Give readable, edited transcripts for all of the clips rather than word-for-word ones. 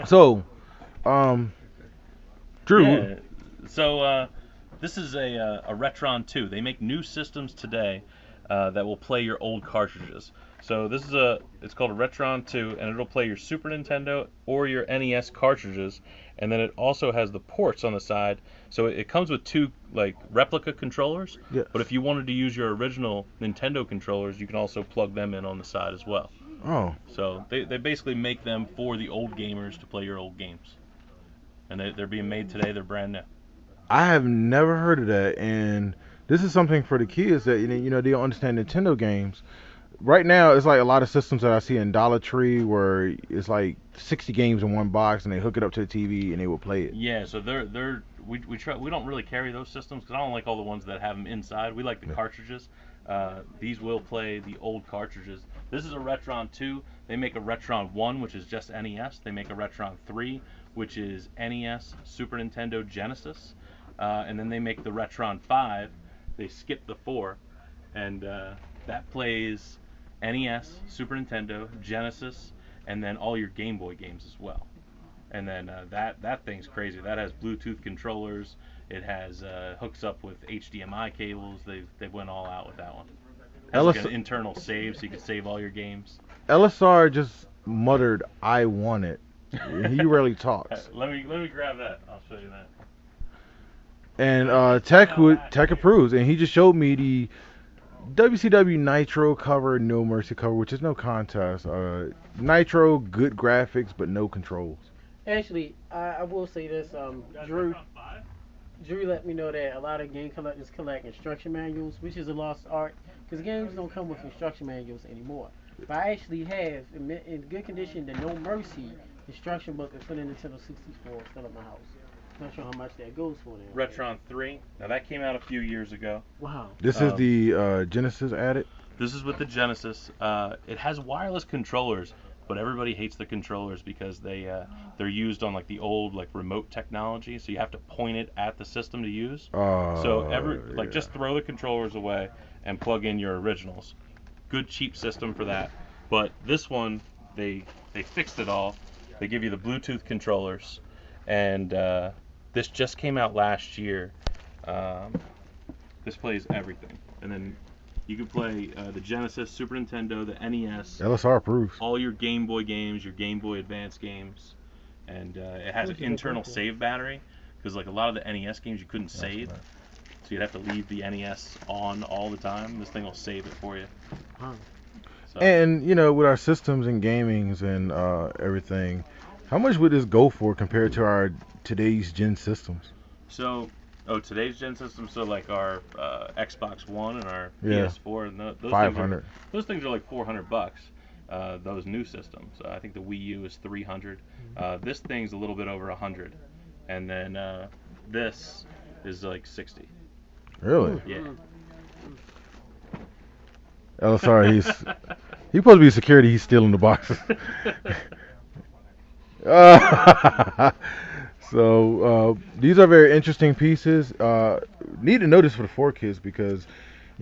So, um, Drew, Yeah. So this is a Retron 2. They make new systems today that will play your old cartridges. So this is it's called a Retron 2, and it'll play your Super Nintendo or your NES cartridges, and then it also has the ports on the side. So it comes with two like replica controllers, yes. but if you wanted to use your original Nintendo controllers, you can also plug them in on the side as well. Oh, So they basically make them for the old gamers to play your old games, and they're being made today. They're brand new. I have never heard of that, and this is something for the kids that they don't understand Nintendo games. Right now, it's like a lot of systems that I see in Dollar Tree where it's like 60 games in one box, and they hook it up to the TV and they will play it. Yeah, so we don't really carry those systems because I don't like all the ones that have them inside. We like the Yeah. cartridges. These will play the old cartridges. This is a Retron 2. They make a Retron 1, which is just NES. They make a Retron 3, which is NES, Super Nintendo, Genesis, and then they make the Retron 5. They skip the 4, and that plays NES, Super Nintendo, Genesis, and then all your Game Boy games as well. And then that thing's crazy. That has Bluetooth controllers. It has hooks up with HDMI cables. They went all out with that one. It has like LS, an internal save, so you can save all your games. LSR just muttered, "I want it." He rarely talks. Let me grab that. I'll show you that. And Tech approves, and he just showed me the WCW Nitro cover, No Mercy cover, which is no contest. Nitro, good graphics, but no controls. Actually, I will say this. Drew let me know that a lot of game collectors collect instruction manuals, which is a lost art, because games don't come with instruction manuals anymore. But I actually have, in good condition, the No Mercy instruction book for the Nintendo 64 still at my house. Not sure how much that goes for now. Retron 3. Now that came out a few years ago. Wow. This is Um, the Genesis added. This is with the Genesis. It has wireless controllers, but everybody hates the controllers because they're used on like the old like remote technology, so you have to point it at the system to use. So Yeah. just throw the controllers away and plug in your originals. Good cheap system for that. But this one they fixed it all. They give you the Bluetooth controllers, and this just came out last year. Um, this plays everything, and then you can play the Genesis, Super Nintendo, the NES, LSR approves. all your Game Boy games, your Game Boy Advance games, and it has an internal save battery because like a lot of the NES games you couldn't save, so you'd have to leave the NES on all the time. This thing will save it for you. Wow. So And with our systems and gamings and everything, how much would this go for compared to our today's gen systems? so today's gen system, so like our Xbox One and our Yeah, PS4, and five hundred. those things are like $400. Those new systems. I think the Wii U is 300. This thing's a little bit over 100, and then this is like 60. Really? Yeah. LSR, he's supposed to be security. He's stealing the boxes. So these are very interesting pieces. Need to notice for the 4 kids because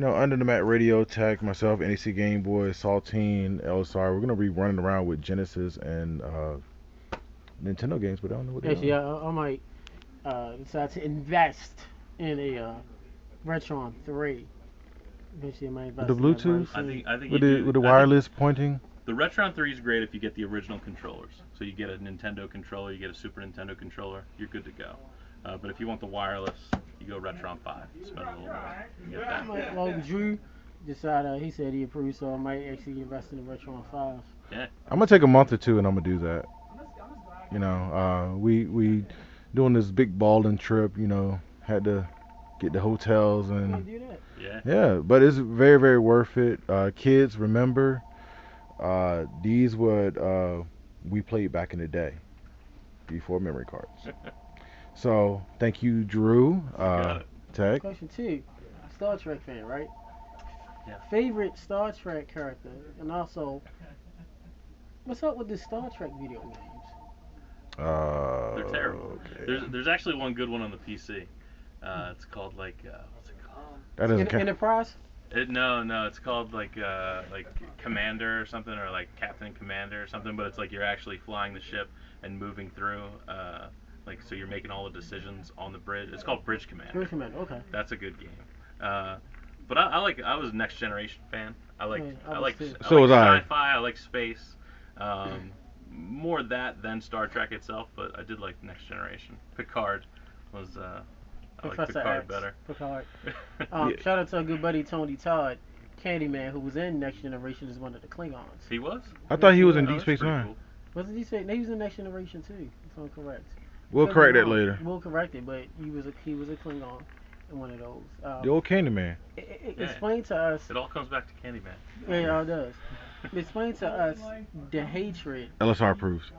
under the mat radio tech, myself, NEC Game Boy, Saltine, LSR, we're gonna be running around with Genesis and Nintendo games, but I don't know what they Actually, are. I might decide to invest in a Retron 3. Eventually, I might With the invest in that Bluetooth, version. I think you with the do. wireless pointing. The Retron 3 is great if you get the original controllers. So you get a Nintendo controller, you get a Super Nintendo controller, you're good to go. But if you want the wireless, you go Retron 5. Spend a little more. You get that. Well, Drew decided he said he approved, so I might actually invest in the Retron 5. Yeah. I'm gonna take a month or two, and I'm gonna do that. We doing this big balling trip. Had to get the hotels I and might do that. Yeah. yeah, but it's very very worth it. Kids, remember, these what we played back in the day before memory cards. So thank you, Drew. Got it. Tech. Question 2. Star Trek fan, right? Yeah. Favorite Star Trek character, and also, what's up with the Star Trek video games? They're terrible. Okay. There's actually one good one on the PC. It's called like what's it called? That doesn't count. Enterprise? No, it's called like Commander or something, or like Captain Commander or something. But it's like you're actually flying the ship and moving through. Like so, you're making all the decisions on the bridge. It's called Bridge Commander. Bridge Commander, okay. That's a good game. But I was a Next Generation fan. I like So was I. sci-fi. I like space. More that than Star Trek itself, but I did like Next Generation. Picard was I like Professor Picard X, better. Picard. Yeah. Shout out to our good buddy Tony Todd, Candyman, who was in Next Generation as one of the Klingons. He was? I thought he was in Oh, Deep that's Space pretty Nine. cool. Wasn't he saying he was in Next Generation too? If I'm correct. We'll Could be correct that wrong. later. We'll correct it, but he was a Klingon in one of those. The old Candyman. Yeah. Explain to us. It all comes back to Candyman. Yeah, it does. Explain to us the hatred LSR proofs.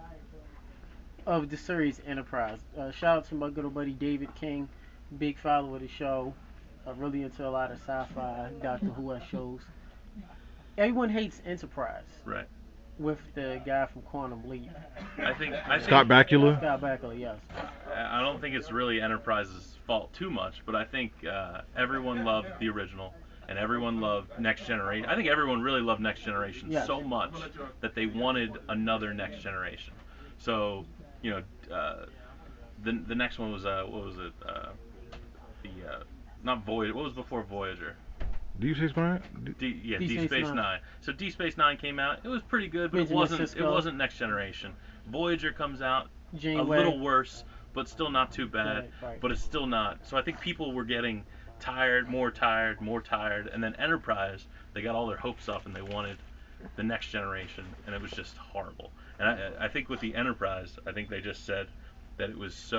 of the series Enterprise. Shout out to my good old buddy David King, big follower of the show. Really into a lot of sci-fi, Doctor Who shows. Everyone hates Enterprise. Right. With the guy from Quantum Leap. I think Scott Bakula. Scott Bakula, yes. I don't think it's really Enterprise's fault too much, but I think everyone loved the original and everyone loved Next Generation. I think everyone really loved Next Generation so much that they wanted another Next Generation. So, the next one was what was it? Not Voyager. What was before Voyager? Deep Space Nine? Deep Space Nine. So Deep Space Nine came out. It was pretty good, but it wasn't Next Generation. Voyager comes out little worse, but still not too bad. Right. But it's still not. So I think people were getting tired, and then Enterprise, they got all their hopes up and they wanted the Next Generation, and it was just horrible. And I think with the Enterprise, I think they just said that it was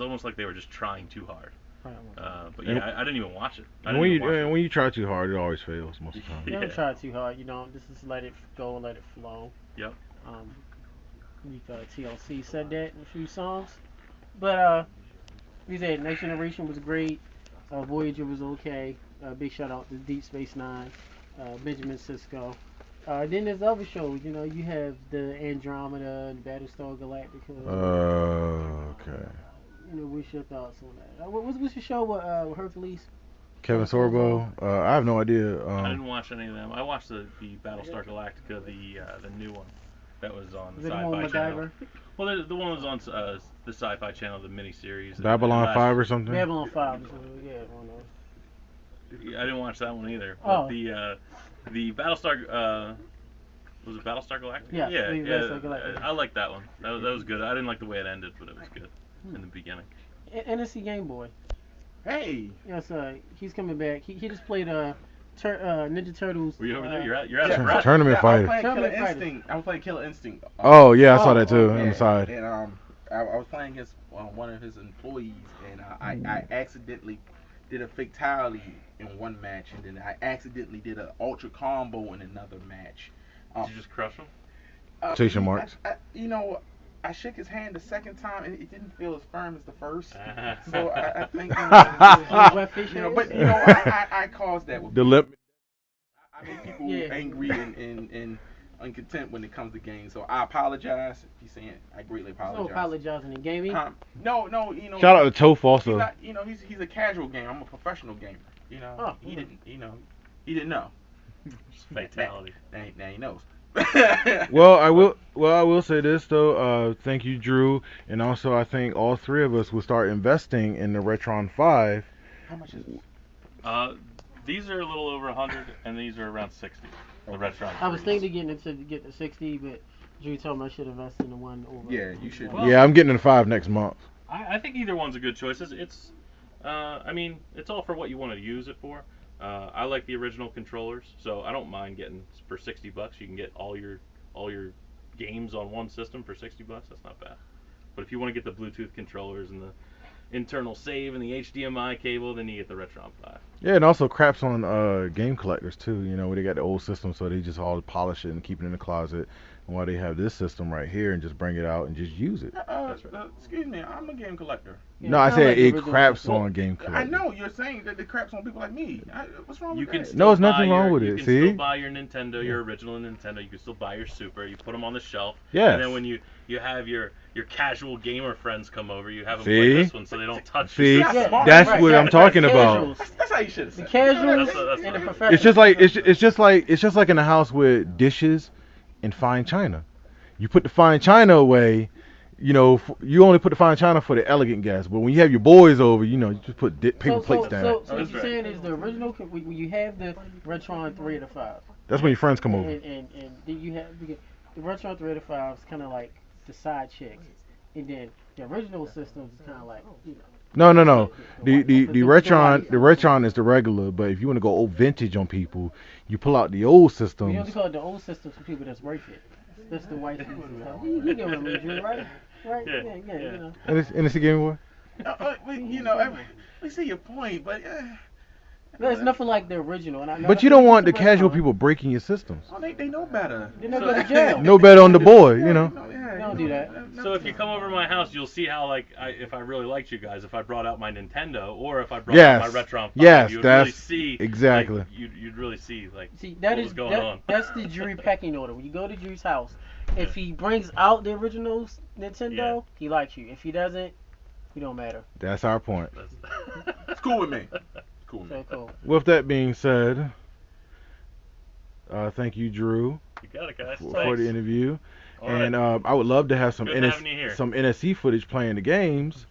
almost like they were just trying too hard. But yeah, I didn't even watch it. When you try too hard, it always fails most of the time. You don't try too hard, Just let it go and let it flow. Yep. TLC said that in a few songs. But we said Next Generation was great. Voyager was okay. Big shout out to Deep Space Nine, Benjamin Sisko. Then there's other shows. You have the Andromeda and Battlestar Galactica. Okay. What's your thoughts on that? What's your show with Hercules? Kevin Sorbo. I have no idea. I didn't watch any of them. I watched the Battlestar Galactica, the new one that was on the Sci-Fi Channel. Well, the one was on the Sci-Fi Channel, the miniseries. Babylon 5 or something. Babylon 5. Yeah, one of those. I didn't watch that one either. But the Battlestar. Was it Battlestar Galactica? Yeah. Battlestar Galactica. I liked that one. That was good. I didn't like the way it ended, but it was good in the beginning. NSC Gameboy. Hey. Yes, he's coming back. He just played Ninja Turtles. Were you over there? You're at a Tournament fighter. I was playing Killer Instinct. Oh yeah, I saw that too on the side. And I was playing against one of his employees, and I accidentally did a fatality in one match, and then I accidentally did an ultra combo in another match. Did you just crush him? Quotation marks. I shook his hand the second time, and it didn't feel as firm as the first. So I think, I caused that with the lip. I make people angry and uncontent when it comes to games. So I apologize. If you're saying I greatly apologize. No apologizing in gaming. No. Shout out to Toph also. He's a casual gamer. I'm a professional gamer. He didn't know. Fatality. Now he knows. Well, I will say this though. Thank you, Drew, and also I think all three of us will start investing in the Retron 5. How much is it? These are a little over 100, and these are around 60. The Retron. I was thinking to get the 60, but Drew told me I should invest in the one over. Yeah, you should. Well, Yeah, I'm getting in the 5 next month. I think either one's a good choice. It's all for what you want to use it for. I like the original controllers, so I don't mind getting for $60. You can get all your games on one system for $60. That's not bad. But if you want to get the Bluetooth controllers and the internal save and the HDMI cable, then you get the Retron 5. Yeah, and also craps on game collectors too. Where they got the old system, so they just all polish it and keep it in the closet. why they have this system right here and just bring it out and just use it. That's right. Excuse me, I'm a game collector. Yeah, No, I kinda said like the it original craps system. on game I collectors. know you're saying that it craps on people like me. What's wrong You with can that? still No, there's nothing buy wrong your, with you it, can see? still buy your Nintendo, your original Nintendo. You can still buy your Super. You put them on the shelf. Yes. And then when you have your casual gamer friends come over, you have them See? play this one so they don't touch See, your Yeah, system. smart. that's Right, what right, I'm right. talking about. Casuals. That's how you should have The said. casuals That's and the right. professionals. It's just like it's just like in a house with dishes and fine china. You put the fine china away. You only put the fine china for the elegant guests, but when you have your boys over, you just put paper plates down. So what That's you're right. saying is the original, when you have the Retron 3 to 5. That's when your friends come over. And then you have the Retron 3 to 5 is kind of like the side chicks, and then the original systems is kind of like No. The Retron the Retron is the regular, but if you want to go old vintage on people, you pull out the old We systems. only call it the old systems for people that's worth it. That's the white people stuff. You get what I mean, Drew, right? Right? Yeah, Yeah, yeah. you know. And it's a Game Boy. We see your point, but There's nothing like the original. And I know But that's you don't what want the Retron- casual people breaking your systems. oh, they know better. They don't go to jail. No better on the boy, Don't do that. So if you come over to my house, you'll see how if I really liked you guys, if I brought out my Nintendo or if I brought Yes. out my Retron 5, Yes, you would really that's see exactly. like, you'd really see See, what was going on. That's the Drew pecking order. When you go to Drew's house, if he brings out the original Nintendo, he likes you. If he doesn't, you don't matter. That's our point. It's cool with me. Cool with me. So cool. With that being said, thank you, Drew, You got it, guys. for the interview. All And right. I would love to have some Good having you here. some NSC footage playing the games.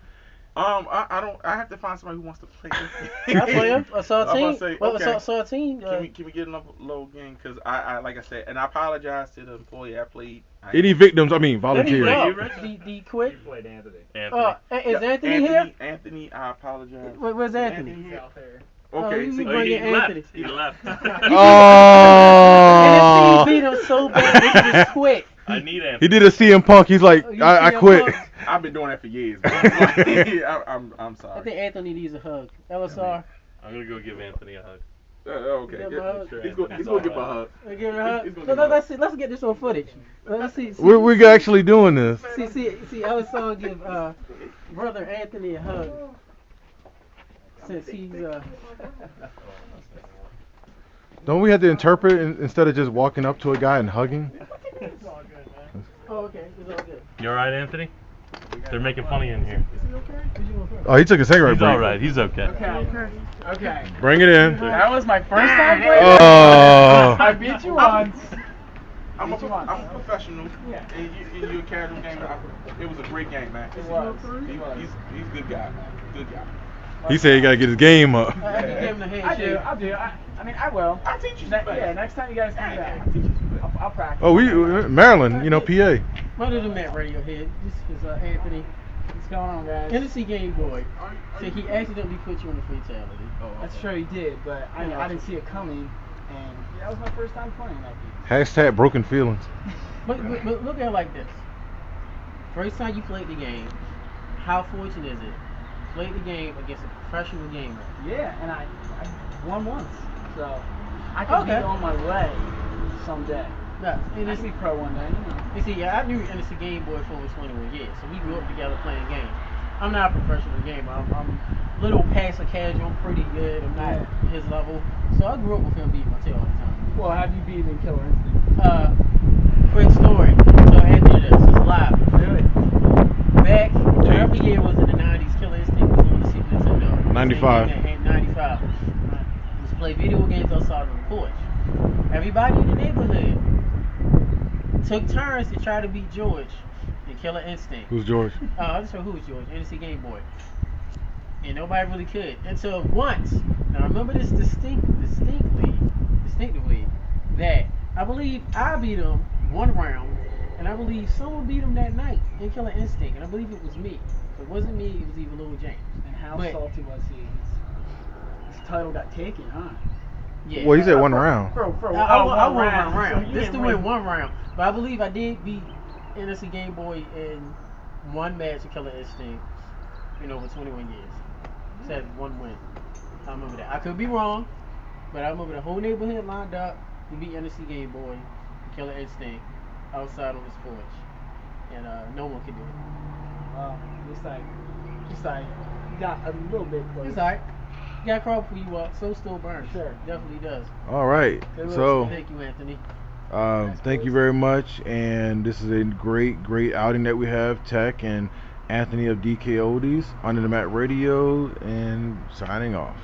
I don't. I have to find somebody who wants to play this. I play him. I'm Saltine. about to say, Well, okay. Saltine. Can we get another low game? Because I like I said, and I apologize to the employee I played. Any victims? I mean, Let me volunteers. Wait, know. you Rich? The quick. You played Anthony. Anthony. Is Anthony here? Anthony, I apologize. Where's Anthony? He's out there. Okay, you see, bring he in left. Anthony. He left. Oh. NXT beat him so bad they just quit. I need Anthony. He did a CM Punk. He's like, You I see quit. him, Punk? I've been doing that for years. Man. I'm I sorry. think Anthony needs a hug. LSR. I'm gonna go give Anthony a hug. Okay. Give him a hug. He's going to give a hug. Give her a hug. He's gonna So give a let's see. Let's get this on footage. Let's see. We're actually doing this. See. LSR give brother Anthony a hug since he's Don't we have to interpret instead of just walking up to a guy and hugging? It's all good, man. Oh, okay. It's all good. You alright, Anthony? They're making fun of you in here. Is he okay? What you want first? Oh, he took a cigarette He's break. alright. He's okay. Okay. Bring it in. That was my first time playing. Oh. I beat you once. I'm a professional. Yeah. And you're a casual gamer. It was a great game, man. It was. He's a good guy. Good guy. He said he gotta get his game up. I can give him the I handshake. do. I mean, I will. I'll teach you some Yeah, next time you guys come back, I'll practice. Oh, Maryland, PA. Other than that, Radiohead, this is Anthony. What's going on, guys? Tennessee Game Boy. So he accidentally put you on the fatality. That's true, he did, but I didn't see it coming, and that was my first time playing that game. Hashtag broken feelings. But look at it like this. First time you played the game, how fortunate is it? Played the game against a professional gamer. Yeah, and I won once, so I could be on my way someday. Yeah, and I it's, could be pro one day, you know. you see, I knew Innocent Game Boy for over 21 years, so we grew up together playing games. I'm not a professional gamer. I'm a little past a casual. I'm pretty good. I'm not his level. So I grew up with him beating my tail all the time. Well, have you beaten Killer Instinct? Quick story. So after this, it's live. Do it. Back, whatever year was in the 90s, Killer Instinct was on the Super Nintendo. 95. In 95. Just play video games outside on the porch. Everybody in the neighborhood took turns to try to beat George in Killer Instinct. Who's George? I just heard who was George, NC Game Boy. And nobody really could. Until once, now I remember this distinctively, that I believe I beat him one round, and I believe someone beat him that night in Killer Instinct, and I believe it was me. If it wasn't me, it was either Lil James. And how But- salty was he? His title got taken, huh? Yeah. Well, he said one round. Bro, I won one round. round. You This didn't to win win. one round. But I believe I did beat NC Game Boy in one match of Killer Instinct in over 21 years. Just had one win. I remember that. I could be wrong, but I remember the whole neighborhood lined up to beat NC Game Boy, Killer Instinct. outside on this porch, and no one can do it. Looks like you got a little bit close. It's alright. You got to crawl before you walk. So still burns. Sure. Definitely does. All right. Good looks. So Thank you, Anthony. thank you very much, and this is a great outing that we have. Tech and Anthony of DK Oldies, Under the Mat Radio, and signing off.